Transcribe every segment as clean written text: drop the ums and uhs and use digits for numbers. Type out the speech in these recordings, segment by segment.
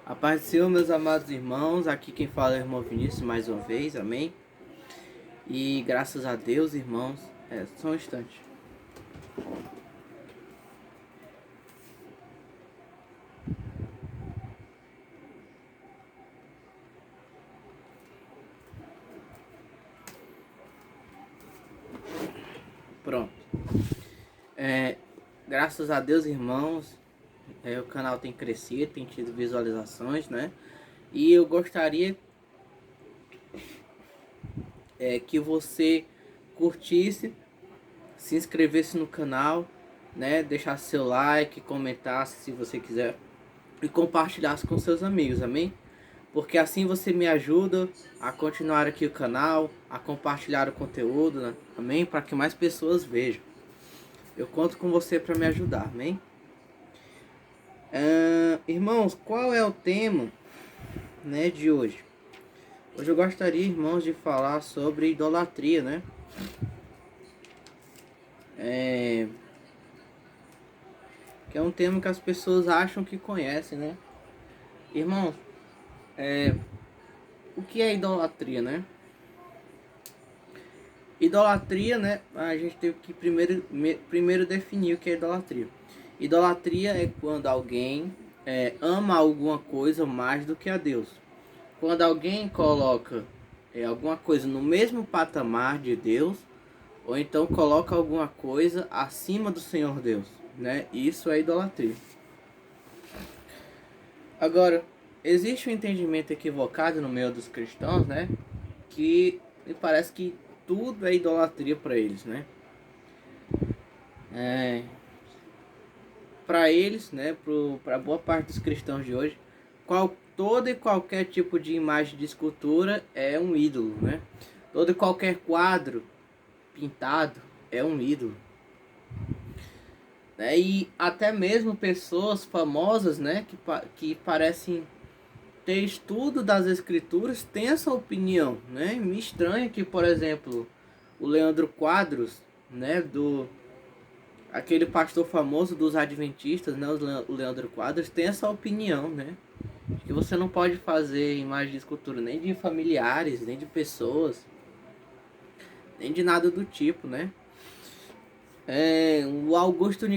A paz do Senhor, meus amados irmãos, aqui quem fala é o irmão Vinícius mais uma vez, amém? E graças a Deus, irmãos, só um instante. Pronto. Graças a Deus, irmãos, o canal tem crescido, tem tido visualizações, né? E eu gostaria que você curtisse, se inscrevesse no canal, né? Deixasse seu like, comentasse se você quiser e compartilhasse com seus amigos, amém? Porque assim você me ajuda a continuar aqui o canal, a compartilhar o conteúdo, né? Amém? Para que mais pessoas vejam. Eu conto com você para me ajudar, amém? Irmãos, qual é o tema, né, de hoje? Hoje eu gostaria, irmãos, de falar sobre idolatria, né? Que é um tema que as pessoas acham que conhecem, né? Irmãos, o que é idolatria, né? Idolatria, né? A gente teve que primeiro definir o que é idolatria. Idolatria é quando alguém ama alguma coisa mais do que a Deus. Quando alguém coloca alguma coisa no mesmo patamar de Deus, ou então coloca alguma coisa acima do Senhor Deus, né? Isso é idolatria. Agora, existe um entendimento equivocado no meio dos cristãos, né? Que me parece que tudo é idolatria para eles, né? Para eles, né? Para boa parte dos cristãos de hoje, todo e qualquer tipo de imagem de escultura é um ídolo, né? Todo e qualquer quadro pintado é um ídolo. E até mesmo pessoas famosas, né? Que parecem ter estudo das escrituras têm essa opinião, né? Me estranha que, por exemplo, o Leandro Quadros, né? Aquele pastor famoso dos adventistas, né? O Leandro Quadros tem essa opinião, né? Que você não pode fazer imagem de escultura nem de familiares, nem de pessoas, nem de nada do tipo, né? O Augusto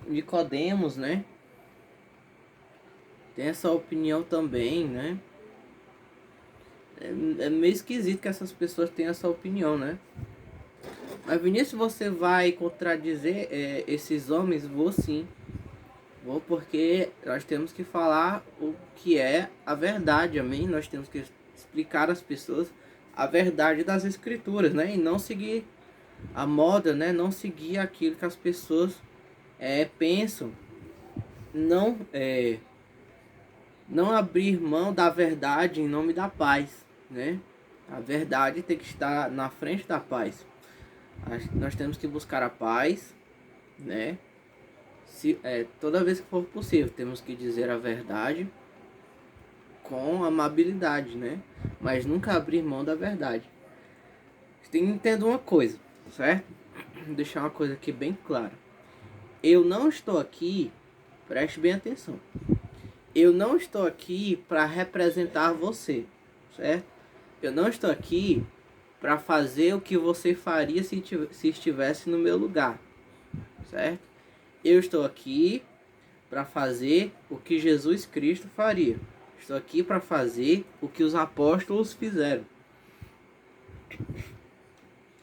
Nicodemos, né? Tem essa opinião também, né? É meio esquisito que essas pessoas tenham essa opinião, né? Mas Vinícius, você vai contradizer esses homens? Vou sim. Vou, porque nós temos que falar o que é a verdade, amém? Nós temos que explicar às pessoas a verdade das escrituras, né? E não seguir a moda, né? Não seguir aquilo que as pessoas pensam. Não abrir mão da verdade em nome da paz, né? A verdade tem que estar na frente da paz. Nós temos que buscar a paz, né? Toda vez que for possível, temos que dizer a verdade com amabilidade, né? Mas nunca abrir mão da verdade. Você tem que entender uma coisa, certo? Vou deixar uma coisa aqui bem clara. Eu não estou aqui, preste bem atenção. Eu não estou aqui para representar você, certo? Eu não estou aqui para fazer o que você faria se estivesse no meu lugar, certo? Eu estou aqui para fazer o que Jesus Cristo faria. Estou aqui para fazer o que os apóstolos fizeram.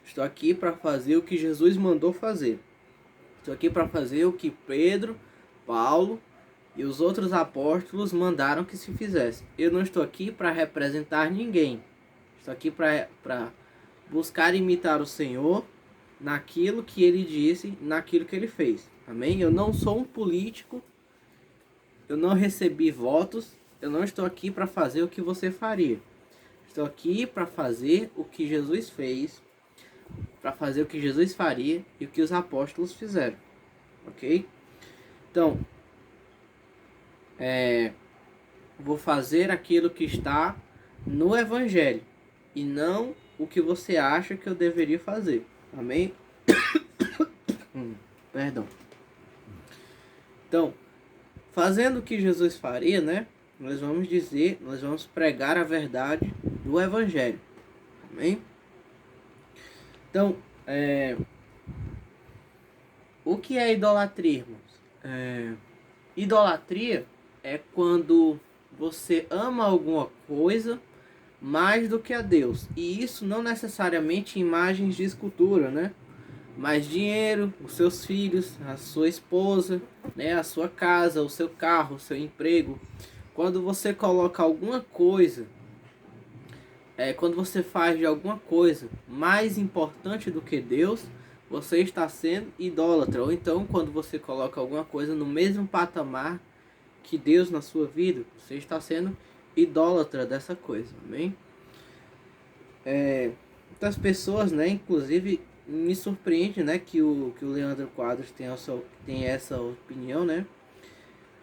Estou aqui para fazer o que Jesus mandou fazer. Estou aqui para fazer o que Pedro, Paulo e os outros apóstolos mandaram que se fizesse. Eu não estou aqui para representar ninguém. Estou aqui para buscar imitar o Senhor naquilo que ele disse, naquilo que ele fez. Amém? Eu não sou um político. Eu não recebi votos. Eu não estou aqui para fazer o que você faria. Estou aqui para fazer o que Jesus fez, para fazer o que Jesus faria e o que os apóstolos fizeram. Ok? Então, vou fazer aquilo que está no Evangelho e não o que você acha que eu deveria fazer. Amém? Perdão. Então, fazendo o que Jesus faria, né? nós vamos pregar a verdade do Evangelho. Amém? Então, o que é idolatria, irmãos? Idolatria é quando você ama alguma coisa mais do que a Deus. E isso não necessariamente imagens de escultura, né? Mas dinheiro, os seus filhos, a sua esposa, né? A sua casa, o seu carro, o seu emprego. Quando você coloca alguma coisa, quando você faz de alguma coisa mais importante do que Deus, você está sendo idólatra. Ou então, quando você coloca alguma coisa no mesmo patamar que Deus na sua vida, você está sendo idólatra dessa coisa. Amém? Muitas pessoas, né, inclusive me surpreende, né, que o Leandro Quadros tem essa opinião, né?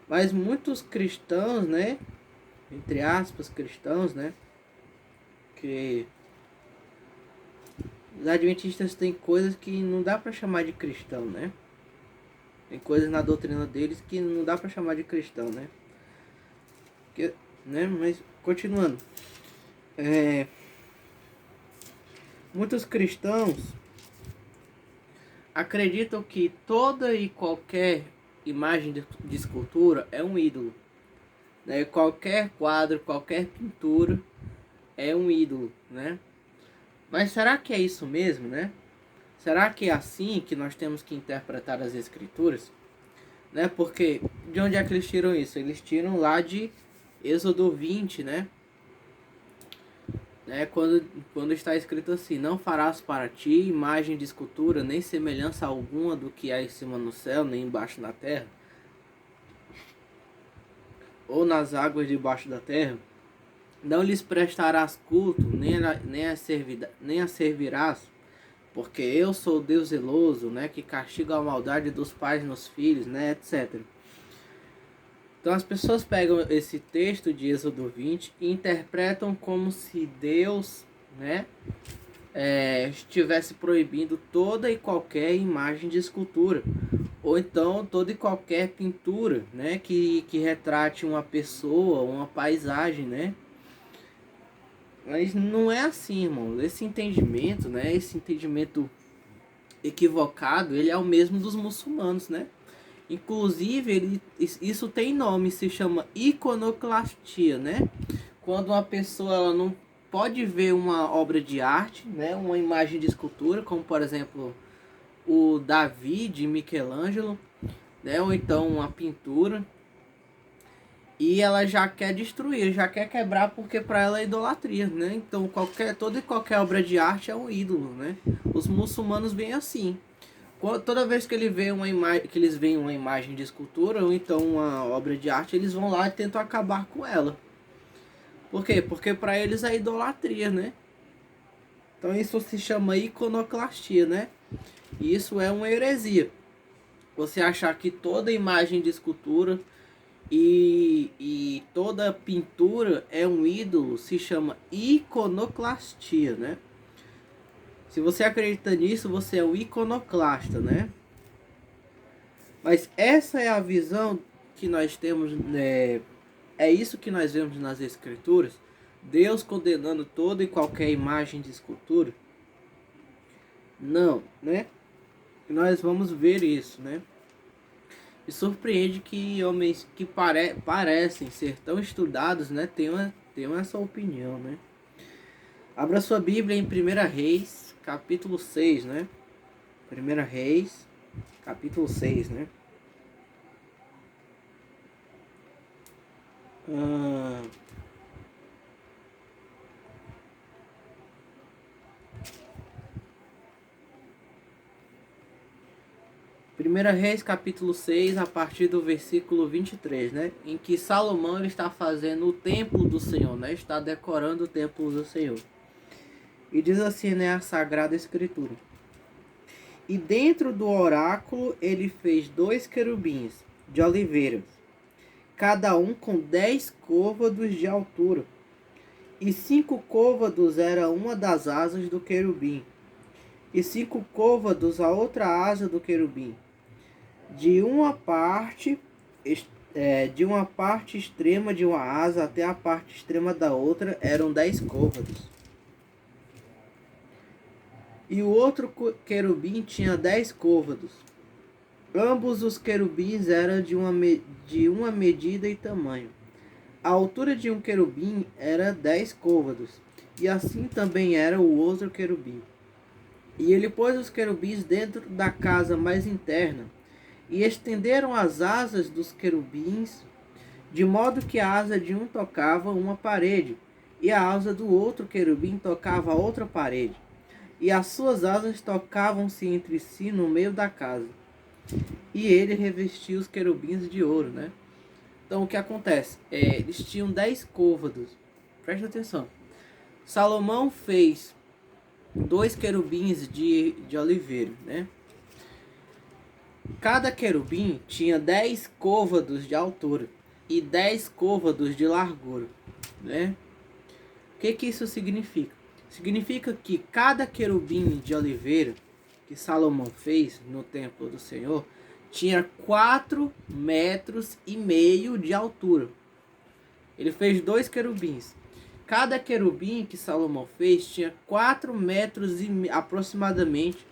Mas muitos cristãos, né, entre aspas, cristãos, né, que os adventistas têm coisas que não dá para chamar de cristão, né? Tem coisas na doutrina deles que não dá para chamar de cristão, né? Mas continuando, muitos cristãos acreditam que toda e qualquer imagem de escultura é um ídolo, né? Qualquer quadro, qualquer pintura é um ídolo, né? Mas será que é isso mesmo, né? Será que é assim que nós temos que interpretar as escrituras? Né? Porque de onde é que eles tiram isso? Eles tiram lá de Êxodo 20, né? Quando está escrito assim: não farás para ti imagem de escultura, nem semelhança alguma do que há em cima no céu, nem embaixo na terra, ou nas águas debaixo da terra. Não lhes prestarás culto, nem a servirás, porque eu sou Deus zeloso, né, que castiga a maldade dos pais nos filhos, né, etc. Então as pessoas pegam esse texto de Êxodo 20 e interpretam como se Deus, né, estivesse proibindo toda e qualquer imagem de escultura, ou então toda e qualquer pintura, né, que retrate uma pessoa, uma paisagem, né. Mas não é assim, irmão. Esse entendimento, né, esse entendimento equivocado, ele é o mesmo dos muçulmanos, né? Inclusive, isso tem nome, se chama iconoclastia, né? Quando uma pessoa ela não pode ver uma obra de arte, né? Uma imagem de escultura, como por exemplo o Davi de Michelangelo, né? Ou então uma pintura, e ela já quer destruir, já quer quebrar, porque para ela é idolatria, né? Então toda e qualquer obra de arte é um ídolo, né? Os muçulmanos veem assim. Toda vez que eles veem uma imagem de escultura ou então uma obra de arte, eles vão lá e tentam acabar com ela. Por quê? Porque para eles é idolatria, né? Então isso se chama iconoclastia, né? E isso é uma heresia. Você achar que toda imagem de escultura e toda pintura é um ídolo se chama iconoclastia, né? Se você acredita nisso, você é um iconoclasta, né? Mas essa é a visão que nós temos, né? É isso que nós vemos nas escrituras. Deus condenando toda e qualquer imagem de escultura? Não, né? Nós vamos ver isso, né? Me surpreende que homens que parecem ser tão estudados, né, tenham essa opinião, né? Abra sua Bíblia em 1 Reis, capítulo 6, né? 1 Reis, capítulo 6, né? Primeira Reis, capítulo 6, a partir do versículo 23, né? Em que Salomão ele está fazendo o templo do Senhor, né? Está decorando o templo do Senhor. E diz assim, né, a Sagrada Escritura: e dentro do oráculo ele fez 2 querubins de oliveira, cada um com 10 côvados de altura, e 5 côvados era uma das asas do querubim, e 5 côvados a outra asa do querubim. De uma parte de uma parte extrema de uma asa até a parte extrema da outra eram 10 côvados. E o outro querubim tinha 10 côvados. Ambos os querubins eram de uma medida e tamanho. A altura de um querubim era 10 côvados, e assim também era o outro querubim. E ele pôs os querubins dentro da casa mais interna, e estenderam as asas dos querubins, de modo que a asa de um tocava uma parede, e a asa do outro querubim tocava outra parede. E as suas asas tocavam-se entre si no meio da casa. E ele revestiu os querubins de ouro, né? Então o que acontece? Eles tinham 10 côvados. Presta atenção. Salomão fez 2 querubins de oliveira, né? Cada querubim tinha 10 côvados de altura e 10 côvados de largura, né? O que isso significa? Significa que cada querubim de oliveira que Salomão fez no templo do Senhor tinha 4,5 metros de altura. Ele fez 2 querubins. Cada querubim que Salomão fez tinha 4 metros aproximadamente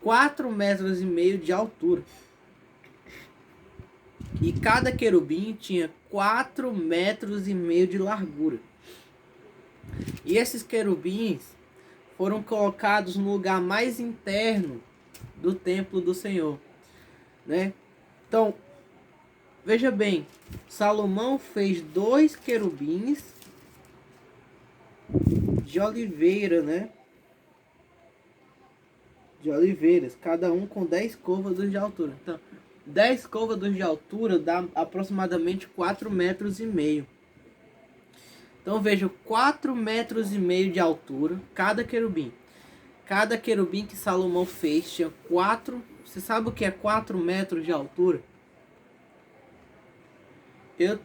4,5 metros de altura. E cada querubim tinha 4,5 metros de largura. E esses querubins foram colocados no lugar mais interno do templo do Senhor, né? Então, veja bem, Salomão fez 2 querubins de oliveira, né? De oliveiras, cada um com 10 côvados de altura. Então, 10 côvados de altura dá aproximadamente 4,5 metros. Então veja, 4,5 metros de altura cada querubim. Cada querubim que Salomão fez tinha 4. Você sabe o que é 4 metros de altura? Eu,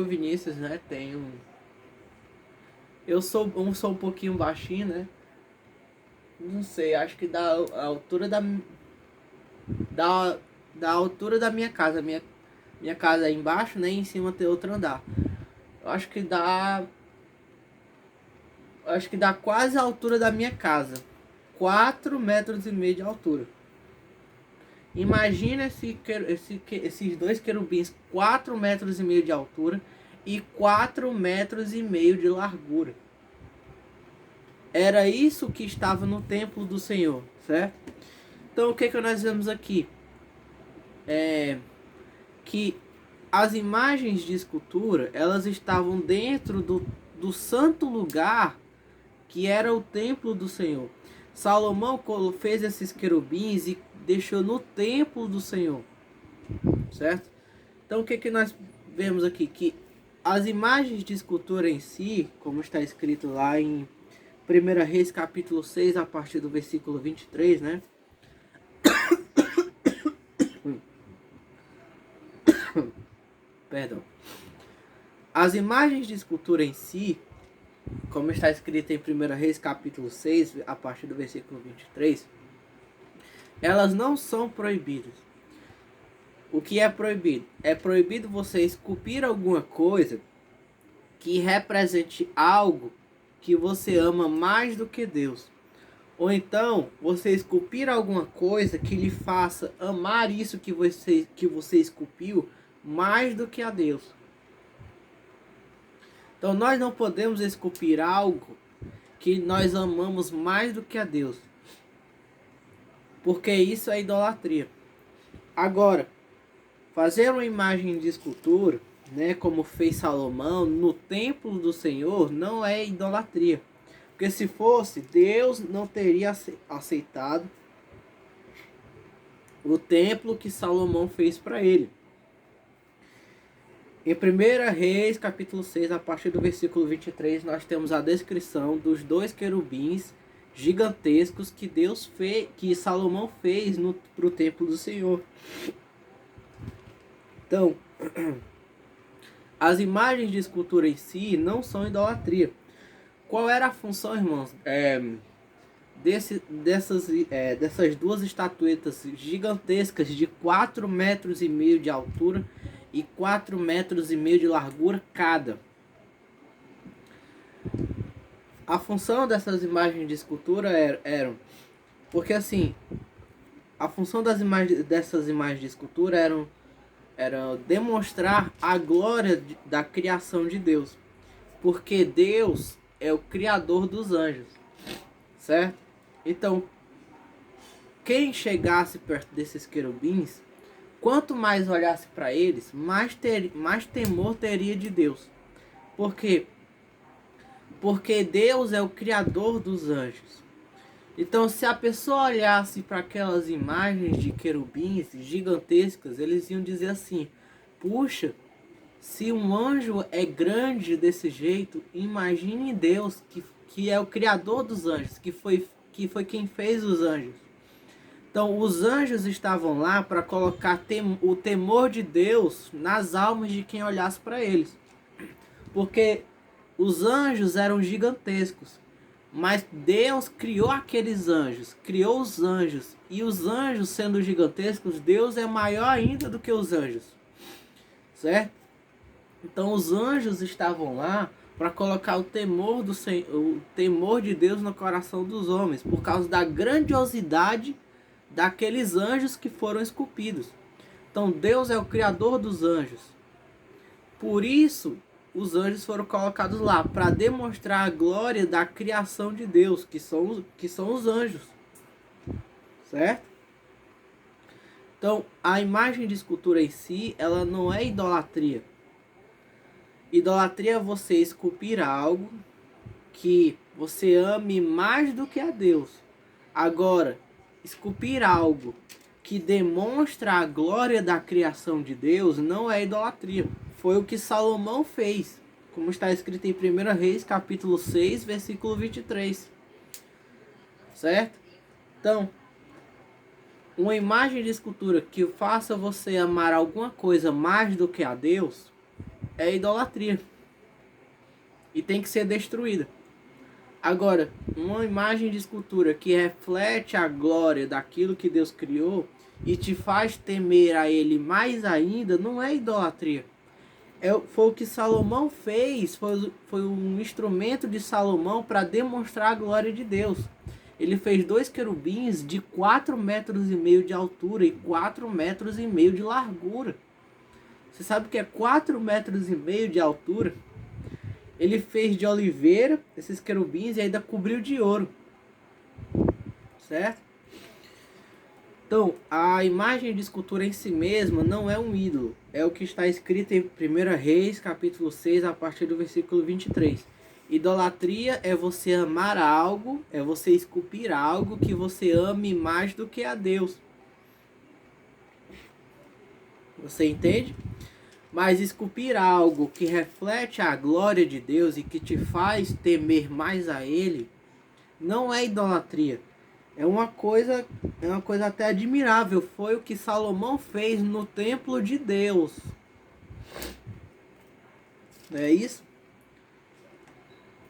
Vinícius, né, eu sou um pouquinho baixinho, né? Não sei, acho que dá a altura da altura da minha casa. Minha casa é embaixo, né? E em cima tem outro andar. Eu acho que dá quase a altura da minha casa. 4,5 metros de altura. Imagina esses 2 querubins, 4,5 metros de altura e 4,5 metros de largura. Era isso que estava no templo do Senhor, certo? Então o que nós vemos aqui? Que as imagens de escultura, elas estavam dentro do santo lugar que era o templo do Senhor. Salomão fez esses querubins e deixou no templo do Senhor, certo? Então o que nós vemos aqui? Que as imagens de escultura em si, como está escrito lá em 1 Reis capítulo 6, a partir do versículo 23, né? Perdão. As imagens de escultura em si, como está escrito em 1 Reis capítulo 6, a partir do versículo 23, elas não são proibidas. O que é proibido? É proibido você esculpir alguma coisa que represente algo que você ama mais do que Deus. Ou então, você esculpir alguma coisa que lhe faça amar isso que você esculpiu mais do que a Deus. Então, nós não podemos esculpir algo que nós amamos mais do que a Deus. Porque isso é idolatria. Agora, fazer uma imagem de escultura, né, como fez Salomão, no templo do Senhor, não é idolatria. Porque se fosse, Deus não teria aceitado o templo que Salomão fez para ele. Em 1 Reis, capítulo 6, a partir do versículo 23, nós temos a descrição dos 2 querubins gigantescos que Salomão fez para o templo do Senhor. Então, as imagens de escultura em si não são idolatria. Qual era a função, irmãos, dessas duas estatuetas gigantescas de 4,5 metros de altura e 4,5 metros de largura cada. A função dessas imagens de escultura eram, porque assim, a função dessas imagens de escultura era demonstrar a glória da criação de Deus, porque Deus é o criador dos anjos, certo? Então, quem chegasse perto desses querubins, quanto mais olhasse para eles, mais temor teria de Deus. Por quê? Porque Deus é o criador dos anjos. Então, se a pessoa olhasse para aquelas imagens de querubins gigantescas, eles iam dizer assim: puxa, se um anjo é grande desse jeito, imagine Deus, que é o criador dos anjos, que foi quem fez os anjos. Então, os anjos estavam lá para colocar o temor de Deus nas almas de quem olhasse para eles. Porque os anjos eram gigantescos. Mas Deus criou aqueles anjos, criou os anjos. E os anjos sendo gigantescos, Deus é maior ainda do que os anjos. Certo? Então os anjos estavam lá para colocar o temor de Deus no coração dos homens, por causa da grandiosidade daqueles anjos que foram esculpidos. Então Deus é o criador dos anjos. Por isso, os anjos foram colocados lá, para demonstrar a glória da criação de Deus, que são os anjos. Certo? Então, a imagem de escultura em si, ela não é idolatria. Idolatria é você esculpir algo que você ame mais do que a Deus. Agora, esculpir algo que demonstra a glória da criação de Deus não é idolatria. Foi o que Salomão fez, como está escrito em 1 Reis, capítulo 6, versículo 23. Certo? Então, uma imagem de escultura que faça você amar alguma coisa mais do que a Deus é idolatria. E tem que ser destruída. Agora, uma imagem de escultura que reflete a glória daquilo que Deus criou e te faz temer a Ele mais ainda, não é idolatria. Foi o que Salomão fez, foi um instrumento de Salomão para demonstrar a glória de Deus. Ele fez 2 querubins de 4,5 metros de altura e 4,5 metros de largura. Você sabe o que é 4,5 metros de altura? Ele fez de oliveira esses querubins e ainda cobriu de ouro. Certo? Então, a imagem de escultura em si mesma não é um ídolo. É o que está escrito em 1 Reis, capítulo 6, a partir do versículo 23. Idolatria é você amar algo, é você esculpir algo que você ame mais do que a Deus. Você entende? Mas esculpir algo que reflete a glória de Deus e que te faz temer mais a Ele, não é idolatria. É uma coisa até admirável. Foi o que Salomão fez no templo de Deus. Não é isso?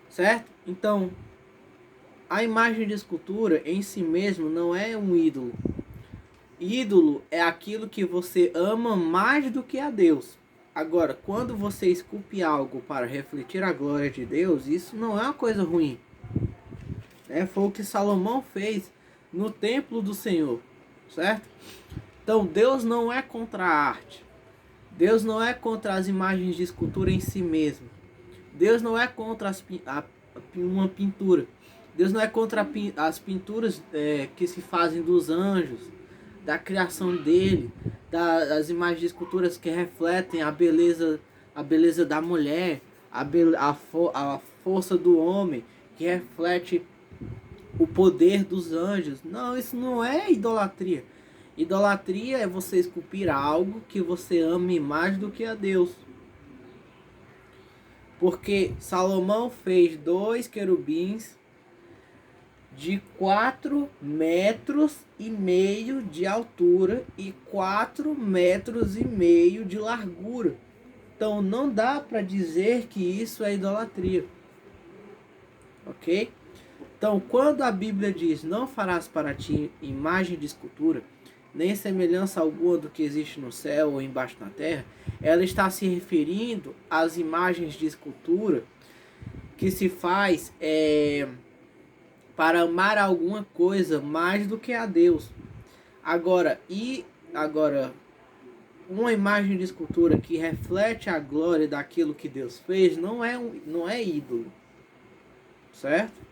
Certo? Então, a imagem de escultura em si mesmo não é um ídolo. Ídolo é aquilo que você ama mais do que a Deus. Agora, quando você esculpe algo para refletir a glória de Deus, isso não é uma coisa ruim. Foi o que Salomão fez no templo do Senhor, certo? Então, Deus não é contra a arte. Deus não é contra as imagens de escultura em si mesmo. Deus não é contra uma pintura. Deus não é contra as pinturas que se fazem dos anjos, da criação dele, das imagens de esculturas que refletem a beleza da mulher, a força do homem, que reflete o poder dos anjos. Não, isso não é idolatria. Idolatria é você esculpir algo que você ame mais do que a Deus. Porque Salomão fez 2 querubins de 4,5 metros de altura e 4,5 metros de largura. Então não dá para dizer que isso é idolatria. Ok? Então, quando a Bíblia diz: não farás para ti imagem de escultura, nem semelhança alguma do que existe no céu ou embaixo na terra, ela está se referindo às imagens de escultura que se faz para amar alguma coisa mais do que a Deus. Agora, uma imagem de escultura que reflete a glória daquilo que Deus fez não é ídolo, certo?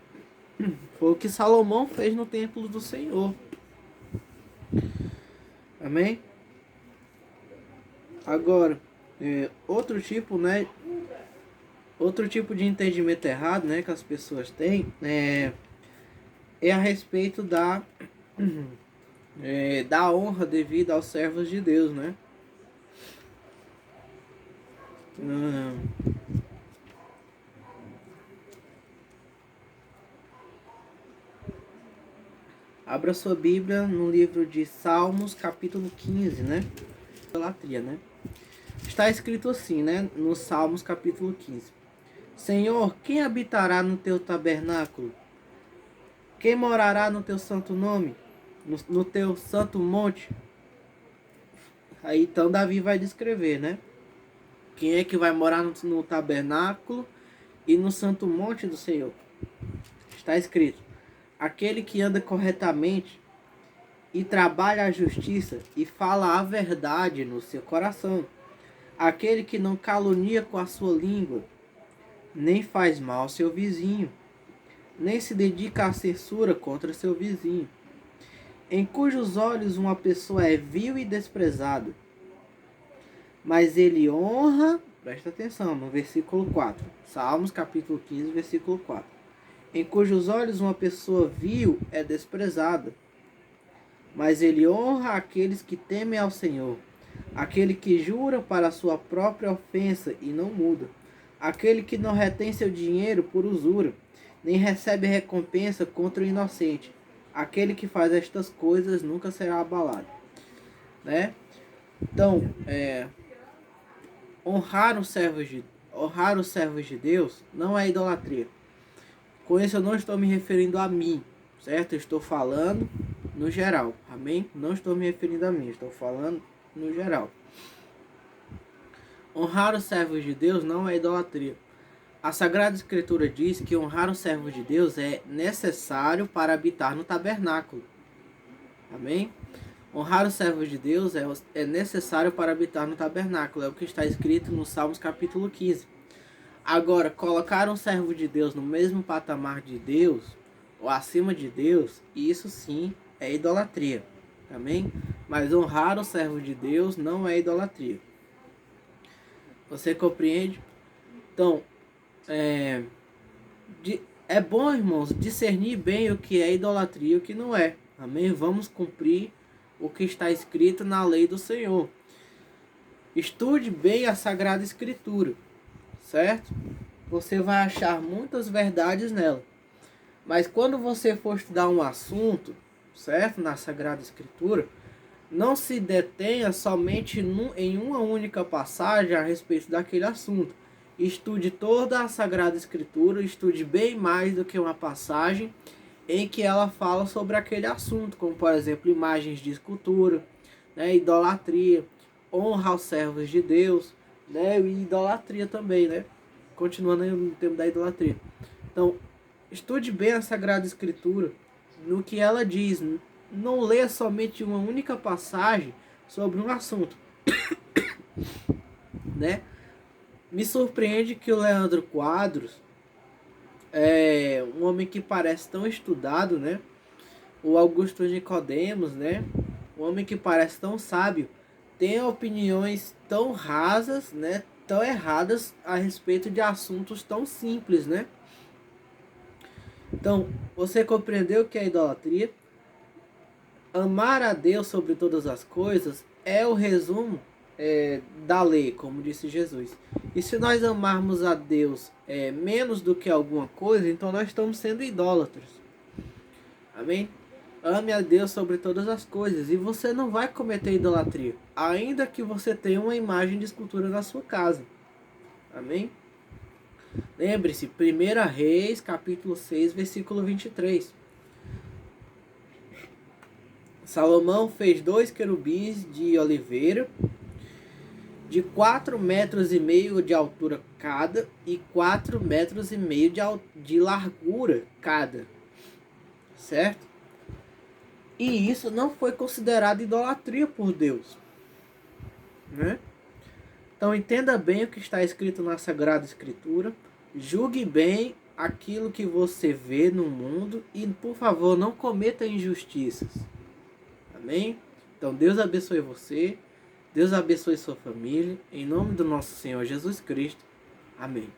Foi o que Salomão fez no templo do Senhor. Amém? Agora, outro tipo, né? Outro tipo de entendimento errado, né, que as pessoas têm é a respeito da honra devida aos servos de Deus, né? Abra sua Bíblia no livro de Salmos, capítulo 15, né? Idolatria, né? Está escrito assim, né? No Salmos, capítulo 15. Senhor, quem habitará no teu tabernáculo? Quem morará no teu santo nome? No teu santo monte? Aí então Davi vai descrever, né? Quem é que vai morar no tabernáculo e no santo monte do Senhor? Está escrito: aquele que anda corretamente e trabalha a justiça e fala a verdade no seu coração. Aquele que não calunia com a sua língua, nem faz mal ao seu vizinho, nem se dedica à censura contra seu vizinho, em cujos olhos uma pessoa é vil e desprezada, mas ele honra, presta atenção, no versículo 4, Salmos capítulo 15, versículo 4, em cujos olhos uma pessoa vil é desprezada, mas ele honra aqueles que temem ao Senhor, aquele que jura para a sua própria ofensa e não muda, aquele que não retém seu dinheiro por usura, nem recebe recompensa contra o inocente, aquele que faz estas coisas nunca será abalado, né? Então, honrar os servos de Deus não é idolatria. Com isso eu não estou me referindo a mim, certo? Eu estou falando no geral, amém? Não estou me referindo a mim, estou falando no geral. Honrar os servos de Deus não é idolatria. A Sagrada Escritura diz que honrar os servos de Deus é necessário para habitar no tabernáculo. Amém? Honrar os servos de Deus é necessário para habitar no tabernáculo. É o que está escrito no Salmos capítulo 15. Agora, colocar um servo de Deus no mesmo patamar de Deus, ou acima de Deus, isso sim é idolatria. Amém? Mas honrar o servo de Deus não é idolatria. Você compreende? Então, é bom, irmãos, discernir bem o que é idolatria e o que não é. Amém? Vamos cumprir o que está escrito na lei do Senhor. Estude bem a Sagrada Escritura, certo? Você vai achar muitas verdades nela. Mas quando você for estudar um assunto, certo? Na Sagrada Escritura, não se detenha somente em uma única passagem a respeito daquele assunto. Estude toda a Sagrada Escritura, estude bem mais do que uma passagem em que ela fala sobre aquele assunto, como por exemplo imagens de escultura, né, idolatria, honra aos servos de Deus, né, e idolatria também, né? Continuando aí no tema da idolatria. Então, estude bem a Sagrada Escritura, no que ela diz. Não leia somente uma única passagem sobre um assunto, né? Me surpreende que o Leandro Quadros, um homem que parece tão estudado, né? O Augusto Nicodemos, né? Um homem que parece tão sábio, tem opiniões tão rasas, né? Tão erradas a respeito de assuntos tão simples, né? Então, você compreendeu o que é idolatria? Amar a Deus sobre todas as coisas é o resumo da lei, como disse Jesus. E se nós amarmos a Deus menos do que alguma coisa, então nós estamos sendo idólatras. Amém? Ame a Deus sobre todas as coisas e você não vai cometer idolatria, ainda que você tenha uma imagem de escultura na sua casa. Amém? Lembre-se, 1 Reis, capítulo 6, versículo 23. Salomão fez 2 querubins de oliveira, de 4,5 metros de altura cada e 4,5 metros de largura cada, certo? E isso não foi considerado idolatria por Deus, né? Então entenda bem o que está escrito na Sagrada Escritura, julgue bem aquilo que você vê no mundo e, por favor, não cometa injustiças. Amém? Então Deus abençoe você, Deus abençoe sua família, em nome do nosso Senhor Jesus Cristo. Amém.